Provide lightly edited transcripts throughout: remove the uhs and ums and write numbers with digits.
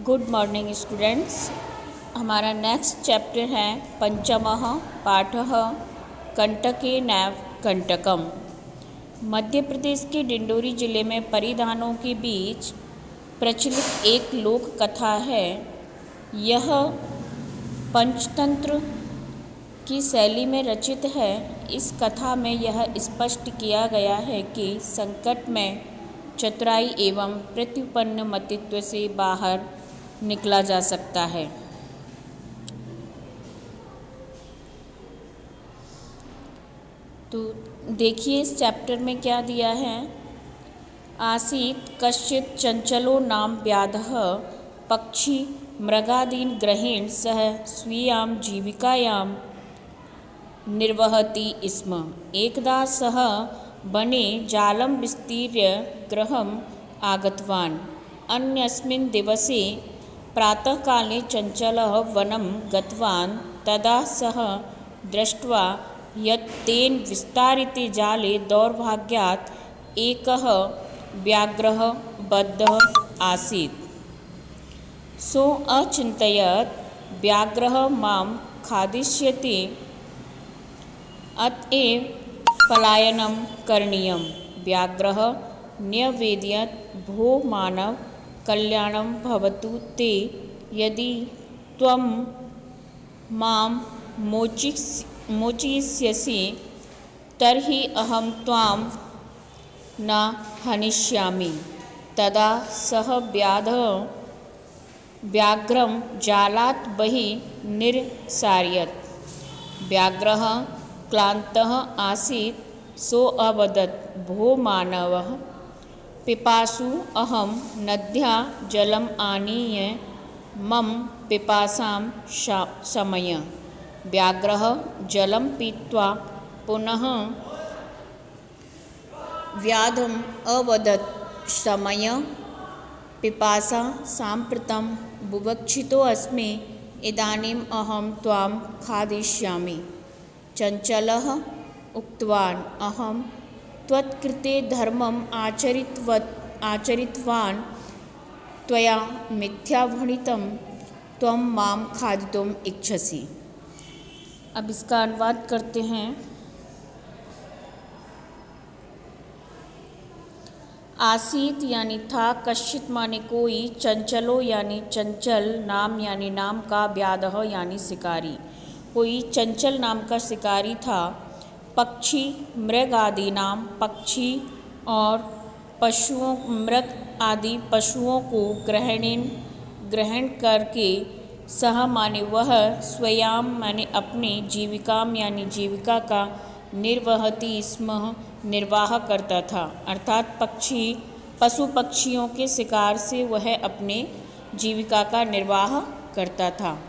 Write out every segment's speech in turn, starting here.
Good morning students. हमारा next chapter है पंचमः पाठः कंटके नैव कंटकम। मध्य प्रदेश के डिंडोरी जिले में परिधानों के बीच प्रचलित एक लोक कथा है। यह पंचतंत्र की शैली में रचित है। इस कथा में यह स्पष्ट किया गया है कि संकट में चतुराई एवं प्रत्युपन्न मतित्व से बाहर निकला जा सकता है। तो देखिए इस चैप्टर में क्या दिया है। आसीत् कश्चित् चंचलो नाम व्याधः पक्षी मृगादीन् ग्रहेण सह स्वीयां जीविकायां निर्वहति स्म। एकदा सः वने जालं विस्तीर्य गृहम् आगतवान्। अन्यस्मिन् दिवसे प्रातःकाले चञ्चलः वनं गतवान्। तदा सः दृष्ट्वा यत् तेन विस्तारिते जाले दौर्भाग्यात् एकः व्याघ्रः बद्धः आसीत्। सो अचिन्तयत् व्याघ्रः मां खादिष्यति, अतएव पलायनं करणीयम्। व्याघ्रः न्यवेदयत्, भो मानव कल्याणं भवतु ते, यदि त्वं मां मोचयिष्यसि तर्हि अहं त्वां न हनिष्यामि। तदा सः व्याघ्रं जालात् बहिः निरसारयत्। व्याघ्रः क्लान्तः आसीत्। सो अवदत्, भो मानवः पिपासु अहं नद्याः जलम् आनीय मम पिपासां शमय। व्याघ्रः जलं पीत्वा पुनः व्याधम् अवदत्, शमय पिपासा, साम्प्रतं बुभुक्षितो अस्मि, इदानीम् अहं त्वां खादिष्यामि। चञ्चलः उक्तवान्, अहं त्वत्कृते धर्मम् आचरितवान्, त्वया मिथ्या भणितं, त्वं मां खादितुम् इच्छसि। अब इसका अनुवाद करते हैं। आसीत यानी था, कश्चित माने कोई, चंचलो यानी चंचल, नाम यानी नाम का, व्याधः यानी शिकारी। कोई चंचल नाम का शिकारी था। पक्षी मृग आदि नाम पक्षी और पशुओं, मृग आदि पशुओं को ग्रहण करके, सह माने वह, स्वयं माने अपने, जीविकाम यानी जीविका का, निर्वहति स्म निर्वाह करता था। अर्थात पशु पक्षियों के शिकार से वह अपने जीविका का निर्वाह करता था।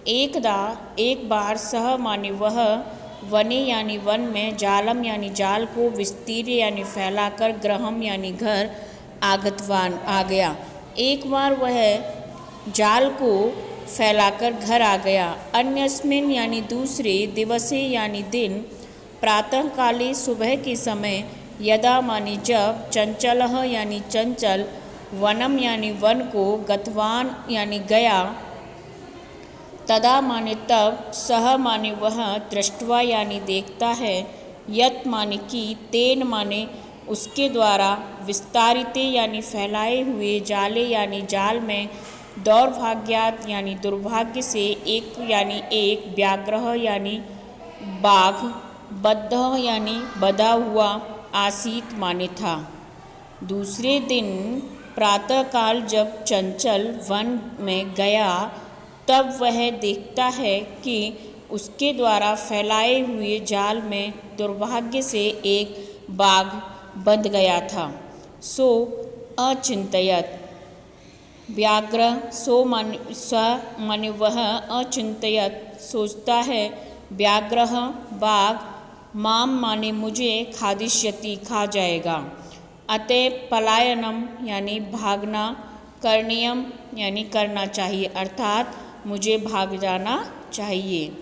एक बार सह माने वह, वने यानी वन में, जालम यानी जाल को, विस्तीर्य यानी फैलाकर, गृहम यानी घर, आगतवान आ गया। एक बार वह जाल को फैलाकर घर आ गया। अन्यस्मिन यानी दूसरे, दिवसे यानी दिन, प्रातःकाले सुबह के समय, यदा मानी जब, चंचलः यानी चंचल, वनम यानी वन को, गतवान यानी गया, तदा माने तब, सह माने वह, दृष्टवा यानी देखता है, यत माने कि, तेन माने उसके द्वारा, विस्तारिते यानी फैलाए हुए, जाले यानी जाल में, दौर्भाग्यात यानी दुर्भाग्य से, एक यानी एक, व्याघ्रः यानी बाघ, बद्धः यानी बधा हुआ, आसीत माने था। दूसरे दिन प्रातःकाल जब चंचल वन में गया, तब वह देखता है कि उसके द्वारा फैलाए हुए जाल में दुर्भाग्य से एक बाघ बंध गया था। सो अचिन्तयत्, व्याघ्र सो माने वह, अचिन्तयत् सोचता है, व्याघ्रः बाघ, माम माने मुझे, खादिष्यति खा जाएगा, अतः पलायनम यानी भागना, करणीयम यानी करना चाहिए, अर्थात मुझे भाग जाना चाहिए।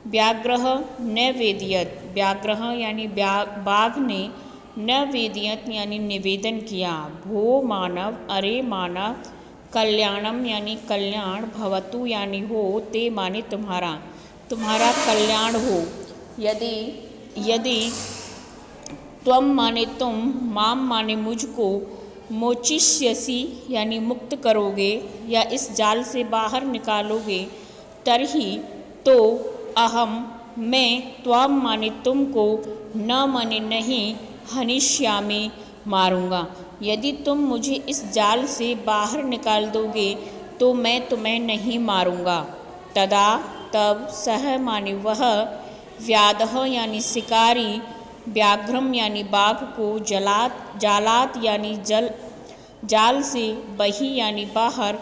व्याघ्रः न वेदयत्, व्याघ्रः यानी बाघ ने, न वेदयत् यानी निवेदन किया, भो मानव, अरे मानव, कल्याणम यानी कल्याण, भवतु यानी हो, ते माने तुम्हारा, तुम्हारा कल्याण हो। यदि यदि त्वम माने तुम, माम माने मुझको, मोचिष्यसि यानी मुक्त करोगे या इस जाल से बाहर निकालोगे, तरही तो, अहम मैं, त्वाम माने तुमको, न माने नहीं, हनिष्यामि मारूंगा। यदि तुम मुझे इस जाल से बाहर निकाल दोगे तो मैं तुम्हें नहीं मारूंगा। तदा तब, सह माने वह, व्याधः यानी शिकारी, व्याघ्रम यानी बाघ को, जालात यानी जाल से, बही यानी बाहर,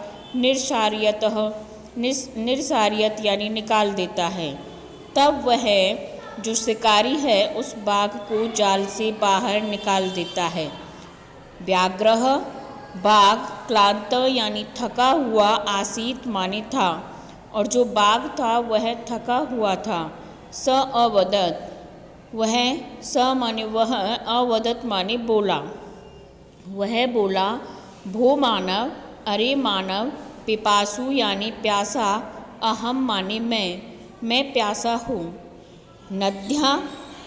निरसारियत यानी निकाल देता है। तब वह जो शिकारी है उस बाघ को जाल से बाहर निकाल देता है। व्याघ्रः बाघ, क्लांत यानी थका हुआ, आसीत माने था, और जो बाघ था वह थका हुआ था। स अवदत, वह, स माने वह, अवदत माने बोला, वह बोला, भो मानव, अरे मानव, पिपासु यानी प्यासा, अहम माने मैं प्यासा हूँ। नद्या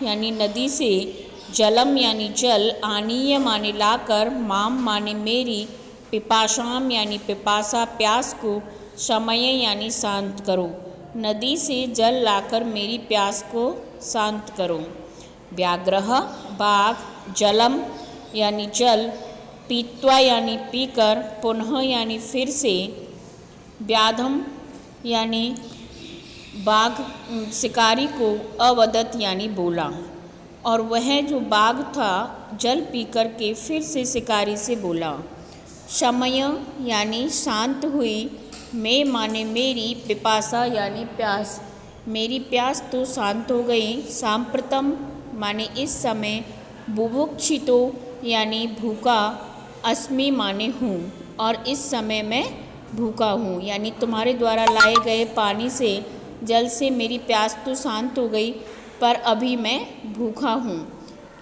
यानी नदी से, जलम यानी जल, आनीय माने लाकर, माम माने मेरी, पिपाशाम यानी पिपासा प्यास को, शमय यानी शांत करो, नदी से जल लाकर मेरी प्यास को शांत करो। व्याघ्रः बाघ, जलम यानी जल, पीत्वा यानी पीकर, पुनः यानी फिर से, व्याधम यानी बाघ शिकारी को, अवदत यानी बोला, और वह जो बाघ था जल पी कर के फिर से शिकारी से बोला। शमय यानी शांत हुई, मैं माने मेरी, पिपासा यानी प्यास, मेरी प्यास तो शांत हो गई। सांप्रतम माने इस समय, बुभुक्षितो यानी भूखा, अस्मि माने हूँ, और इस समय मैं भूखा हूँ, यानी तुम्हारे द्वारा लाए गए पानी से, जल से मेरी प्यास तो शांत हो गई, पर अभी मैं भूखा हूँ।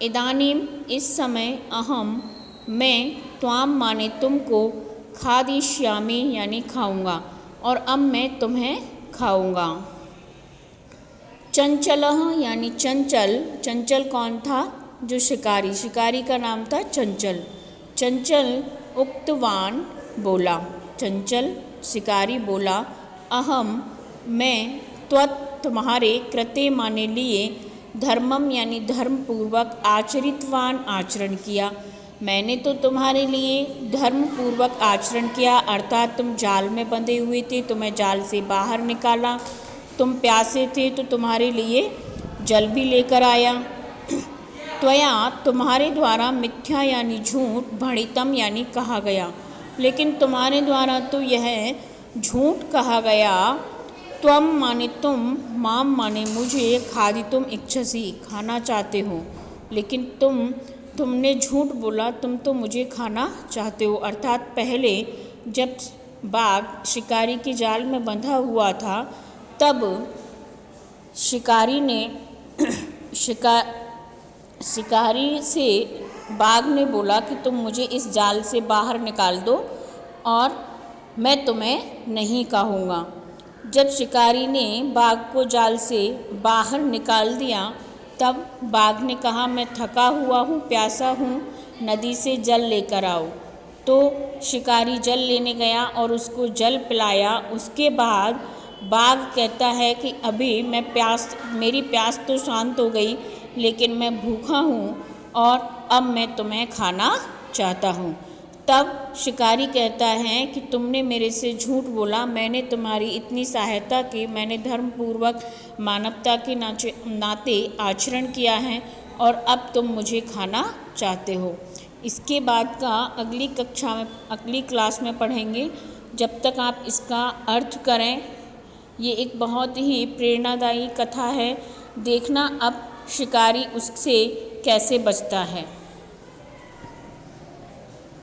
इदानीम इस समय, अहम मैं, त्वाम माने तुमको, खादिष्यामि यानी खाऊंगा, और अब मैं तुम्हें खाऊंगा। चंचलः यानी चंचल, चंचल कौन था? जो शिकारी, शिकारी का नाम था चंचल। चंचल उक्तवान बोला, चंचल शिकारी बोला, अहम मैं, त्वत् तुम्हारे, कृते माने लिए, धर्मम यानी धर्म पूर्वक, आचरितवान आचरण किया, मैंने तो तुम्हारे लिए धर्म पूर्वक आचरण किया, अर्थात तुम जाल में बंधे हुए थे तो मैं जाल से बाहर निकाला, तुम प्यासे थे तो तुम्हारे लिए जल भी लेकर आया। त्वया तुम्हारे द्वारा, मिथ्या यानी झूठ, भणितम यानी कहा गया, लेकिन तुम्हारे द्वारा तो यह झूठ कहा गया। त्वम माने तुम, माम माने मुझे, खादितुम इच्छसि खाना चाहते हो, लेकिन तुमने झूठ बोला, तुम तो मुझे खाना चाहते हो। अर्थात पहले जब बाघ शिकारी के जाल में बंधा हुआ था तब शिकारी से बाघ ने बोला कि तुम मुझे इस जाल से बाहर निकाल दो और मैं तुम्हें नहीं खाऊंगा। जब शिकारी ने बाघ को जाल से बाहर निकाल दिया तब बाघ ने कहा, मैं थका हुआ हूँ, प्यासा हूँ, नदी से जल लेकर आओ। तो शिकारी जल लेने गया और उसको जल पिलाया। उसके बाद बाघ कहता है कि अभी मेरी प्यास तो शांत हो गई, लेकिन मैं भूखा हूँ और अब मैं तुम्हें खाना चाहता हूँ। तब शिकारी कहता है कि तुमने मेरे से झूठ बोला, मैंने तुम्हारी इतनी सहायता की, मैंने धर्मपूर्वक मानवता के नाते आचरण किया है और अब तुम मुझे खाना चाहते हो। इसके बाद का अगली क्लास में पढ़ेंगे। जब तक आप इसका अर्थ करें, ये एक बहुत ही प्रेरणादायी कथा है। देखना अब शिकारी उससे कैसे बचता है।